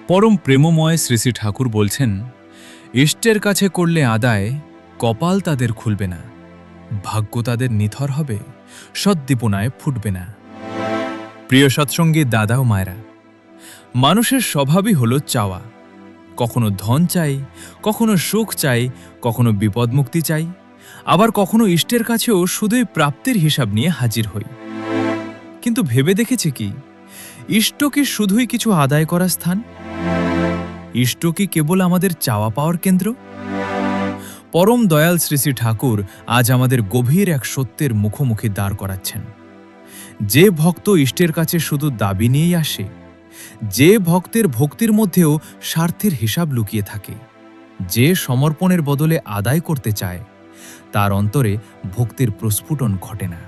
পরম প্রেমময় শ্রী শ্রী ঠাকুর বলছেন, ইষ্টের কাছে করলে আদায়, কপাল তাদের খুলবে না, ভাগ্য তাদের নিথর হবে, সদ্দীপনায় ফুটবে না। প্রিয় সৎসঙ্গী দাদা ও মায়েরা, মানুষের স্বভাবই হল চাওয়া। কখনো ধন চাই, কখনো সুখ চাই, কখনো বিপদমুক্তি চাই, আবার কখনো ইষ্টের কাছেও শুধুই প্রাপ্তির হিসাব নিয়ে হাজির হই। কিন্তু ভেবে দেখেছি কি, ইষ্ট কি শুধুই কিছু আদায় করার স্থান? ইষ্ট কি কেবল আমাদের চাওয়া পাওয়ার কেন্দ্র? পরম দয়াল শ্রী শ্রী ঠাকুর আজ আমাদের গভীর এক সত্যের মুখোমুখি দাঁড় করাচ্ছেন। যে ভক্ত ইষ্টের কাছে শুধু দাবি নিয়েই আসে, যে ভক্তের ভক্তির মধ্যেও স্বার্থের হিসাব লুকিয়ে থাকে, যে সমর্পণের বদলে আদায় করতে চায়, তার অন্তরে ভক্তির প্রস্ফুটন ঘটে না,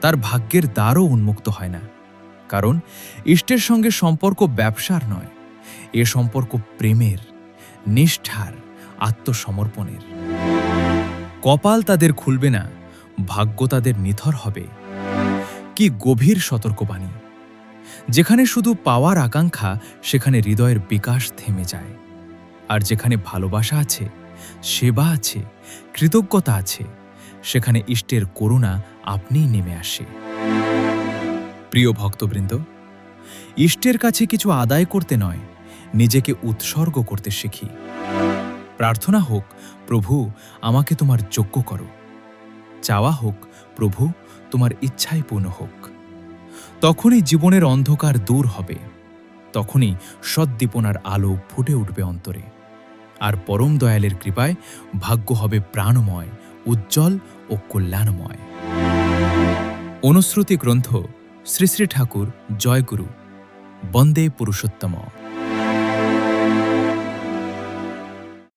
তার ভাগ্যের দ্বারও উন্মুক্ত হয় না। কারণ ইষ্টের সঙ্গে সম্পর্ক ব্যবসার নয়, এ সম্পর্ক প্রেমের, নিষ্ঠার, আত্মসমর্পণের। কপাল তাদের খুলবে না, ভাগ্য তাদের নিথর হবে। কি গভীর সতর্কবাণী! যেখানে শুধু পাওয়ার আকাঙ্ক্ষা, সেখানে হৃদয়ের বিকাশ থেমে যায়। আর যেখানে ভালোবাসা আছে, সেবা আছে, কৃতজ্ঞতা আছে, সেখানে ইষ্টের করুণা আপনিই নেমে আসে। প্রিয় ভক্তবৃন্দ, ইষ্টের কাছে কিছু আদায় করতে নয়, নিজেকে উৎসর্গ করতে শিখি। প্রার্থনা হোক, প্রভু আমাকে তোমার যোগ্য করো। চাওয়া হোক, প্রভু তোমার ইচ্ছাই পূর্ণ হোক। তখনই জীবনের অন্ধকার দূর হবে, তখনই সদ্দীপনার আলো ফুটে উঠবে অন্তরে। আর পরম দয়ালের কৃপায় ভাগ্য হবে প্রাণময়, উজ্জ্বল ও কল্যাণময়। অনুশ্রুতি গ্রন্থ শ্রী শ্রী ঠাকুর জয়গুরু বন্দে পুরুষোত্তম।